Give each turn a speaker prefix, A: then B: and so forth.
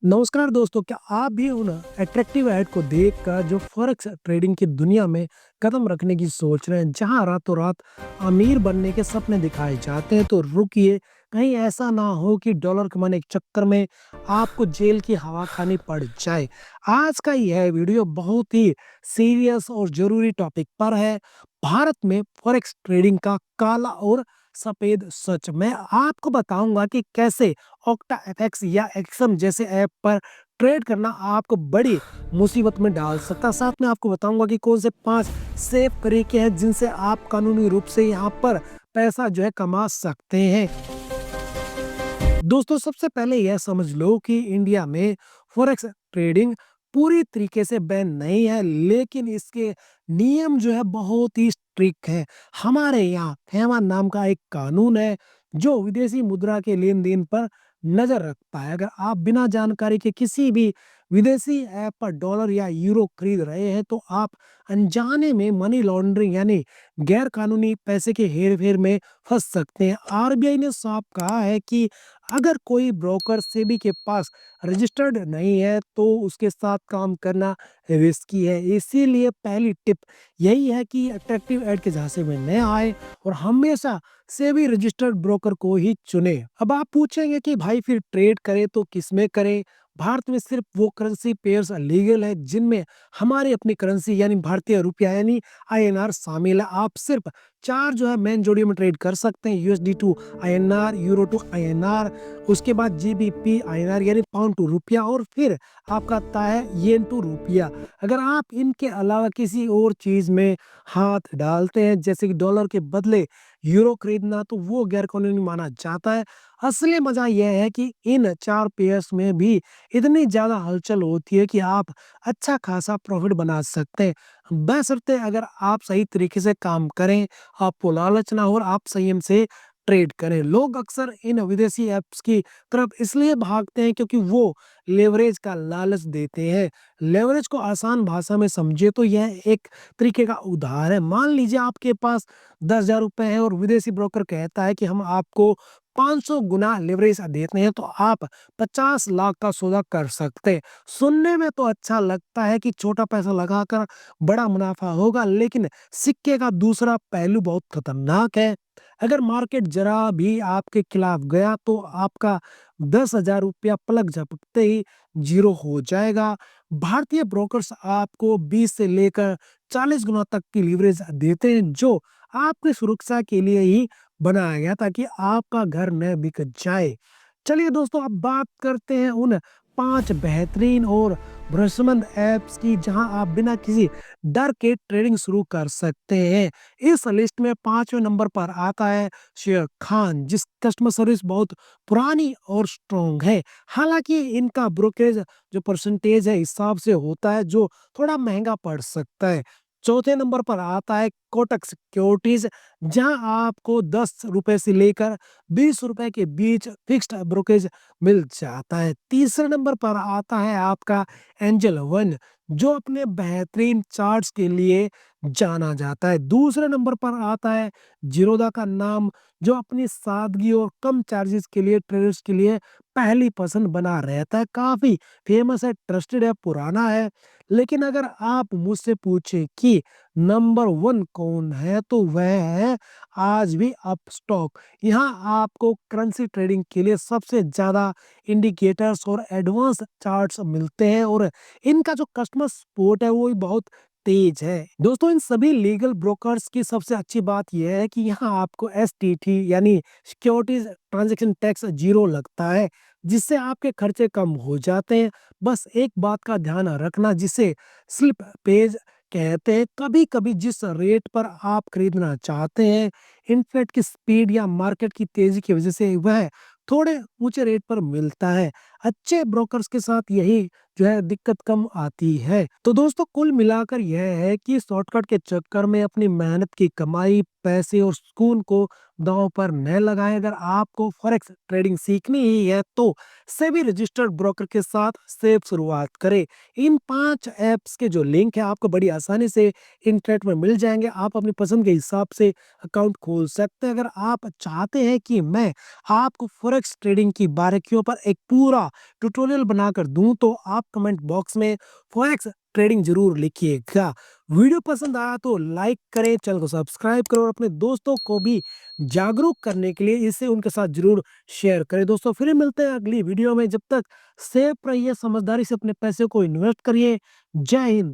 A: नमस्कार दोस्तों, क्या आप भी उन अट्रैक्टिव ऐड को देखकर जो फॉरेक्स ट्रेडिंग की दुनिया में कदम रखने की सोच रहे हैं, जहां रातों रात अमीर बनने के सपने दिखाए जाते हैं, तो रुकिए, कहीं ऐसा ना हो कि डॉलर कमाने के चक्कर में आपको जेल की हवा खानी पड़ जाए। आज का यह वीडियो बहुत ही सीरियस और ज़रूरी टॉपिक पर है, भारत में फॉरेक्स ट्रेडिंग का काला और सफ़ेद सच। मैं आपको बताऊँगा कि कैसे ऑक्टा एफएक्स या एक्सम जैसे ऐप पर ट्रेड करना आपको बड़ी मुसीबत में डाल सकता है। साथ में आपको बताऊँगा कि कौन से 5 सेफ तरीके हैं जिनसे आप कानूनी रूप से यहाँ पर पैसा जो है कमा सकते हैं। दोस्तों, सबसे पहले यह समझ लो कि इंडिया में फॉरेक्स ट्रेडिंग पूरी तरीके से बैन नहीं है, लेकिन इसके नियम जो है बहुत ही स्ट्रिक्ट है। हमारे यहाँ फेमा नाम का एक कानून है जो विदेशी मुद्रा के लेन देन पर नजर रखता है। अगर आप बिना जानकारी के किसी भी विदेशी ऐप पर डॉलर या यूरो खरीद रहे हैं, तो आप अनजाने में मनी लॉन्ड्रिंग यानी गैर कानूनी पैसे के हेर फेर में फंस सकते हैं। आरबीआई ने साफ कहा है कि अगर कोई ब्रोकर सेबी के पास रजिस्टर्ड नहीं है, तो उसके साथ काम करना रिस्की है। इसीलिए पहली टिप यही है कि अट्रैक्टिव ऐड के झांसे में न आए और हमेशा सेबी रजिस्टर्ड ब्रोकर को ही चुने। अब आप पूछेंगे कि भाई फिर ट्रेड करें तो किसमें करें? भारत में सिर्फ वो करेंसी पेयर्स लीगल है जिनमें हमारी अपनी करेंसी यानी भारतीय रुपया यानी आईएनआर शामिल है। आप सिर्फ 4 जो है मेन जोड़ियों में ट्रेड कर सकते हैं, USD to INR, euro to INR, उसके बाद जीबीपी आईएनआर यानी पाउंड टू रुपया, और फिर आपका आता है येन टू रुपया। अगर आप इनके अलावा किसी और चीज में हाथ डालते हैं, जैसे कि डॉलर के बदले यूरो खरीदना, तो वो गैर कानूनी माना जाता है। असली मजा यह है कि इन 4 पेयर्स में भी इतनी ज्यादा हलचल होती है कि आप अच्छा खासा प्रॉफिट बना सकते हैं, बशर्ते अगर आप सही तरीके से काम करें, आपको लालच ना हो और आप संयम से ट्रेड करें। लोग अक्सर इन विदेशी ऐप्स की तरफ इसलिए भागते हैं क्योंकि वो लेवरेज का लालच देते हैं। लेवरेज को आसान भाषा में समझे तो यह एक तरीके का उधार है। मान लीजिए आपके पास 10,000 रुपए है और विदेशी ब्रोकर कहता है कि हम आपको 500 गुना लेवरेज देते हैं, तो आप 50 लाख का सौदा कर सकते हैं। सुनने में तो अच्छा लगता है कि छोटा पैसा लगाकर बड़ा मुनाफा होगा, लेकिन सिक्के का दूसरा पहलू बहुत खतरनाक है। अगर मार्केट जरा भी आपके खिलाफ गया, तो आपका 10,000 रुपया पलक झपकते ही जीरो हो जाएगा। भारतीय ब्रोकर्स आपको 20 से लेकर 40 गुना तक की लीवरेज देते हैं, जो आपकी सुरक्षा के लिए ही बनाया गया ताकि आपका घर न बिक जाए। चलिए दोस्तों, अब बात करते हैं उन 5 बेहतरीन और भरोसेमंद ऐप्स की जहां आप बिना किसी डर के ट्रेडिंग शुरू कर सकते हैं। इस लिस्ट में 5वें नंबर पर आता है शेयर खान, जिस कस्टमर सर्विस बहुत पुरानी और स्ट्रॉन्ग है। हालांकि इनका ब्रोकरेज जो परसेंटेज है हिसाब से होता है, जो थोड़ा महंगा पड़ सकता है। चौथे नंबर पर आता है कोटक सिक्योरिटीज, जहां आपको 10 रुपए से लेकर 20 रुपए के बीच फिक्स्ड ब्रोकरेज मिल जाता है। तीसरे नंबर पर आता है आपका एंजल वन, जो अपने बेहतरीन चार्ट्स के लिए जाना जाता है। दूसरे नंबर पर आता है जीरोधा का नाम, जो अपनी सादगी और कम चार्जेस के लिए ट्रेडर्स के लिए पहली पसंद बना रहता है। काफी फेमस है, ट्रस्टेड है, पुराना है। लेकिन अगर आप मुझसे पूछे कि नंबर 1 कौन है, तो वह है आज भी अपस्टॉक। यहाँ आपको करेंसी ट्रेडिंग के लिए सबसे ज्यादा इंडिकेटर्स और एडवांस चार्ट्स मिलते हैं, और इनका जो कस्टमर सपोर्ट है वो भी बहुत तेज है। दोस्तों, इन सभी लीगल ब्रोकर्स की सबसे अच्छी बात यह है कि यहाँ आपको एसटीटी यानी सिक्योरिटीज ट्रांजैक्शन टैक्स जीरो लगता है, जिससे आपके खर्चे कम हो जाते हैं। बस एक बात का ध्यान रखना, जिसे स्लिप पेज कहते हैं, कभी कभी जिस रेट पर आप खरीदना चाहते हैं, इंटरनेट की स्पीड या मार्केट की तेजी की वजह से वह थोड़े ऊंचे रेट पर मिलता है। अच्छे ब्रोकर्स के साथ यही जो है दिक्कत कम आती है। तो दोस्तों, कुल मिलाकर यह है कि शॉर्टकट के चक्कर में अपनी मेहनत की कमाई, पैसे और सुकून को दांव पर न लगाएं। अगर आपको फॉरेक्स ट्रेडिंग सीखनी ही है, तो सेबी रजिस्टर्ड ब्रोकर के साथ सेफ शुरुआत करें। इन 5 ऐप्स के जो लिंक है आपको बड़ी आसानी से इंटरनेट में मिल जाएंगे। आप अपनी पसंद के हिसाब से अकाउंट खोल सकते हैं। अगर आप चाहते हैं कि मैं आपको फॉरेक्स ट्रेडिंग की बारीकियों पर एक पूरा ट्यूटोरियल बनाकर दूँ तो आप कमेंट बॉक्स में फॉरेक्स ट्रेडिंग ज़रूर लिखिएगा। वीडियो पसंद आया तो लाइक करें, चैनल को सब्सक्राइब करें और अपने दोस्तों को भी जागरूक करने के लिए इसे उनके साथ ज़रूर शेयर करें। दोस्तों फिर मिलते हैं अगली वीडियो में, जब तक सेफ रहिए, समझदारी से अपने पैसे को इन्वेस्ट करिए। जय हिंद।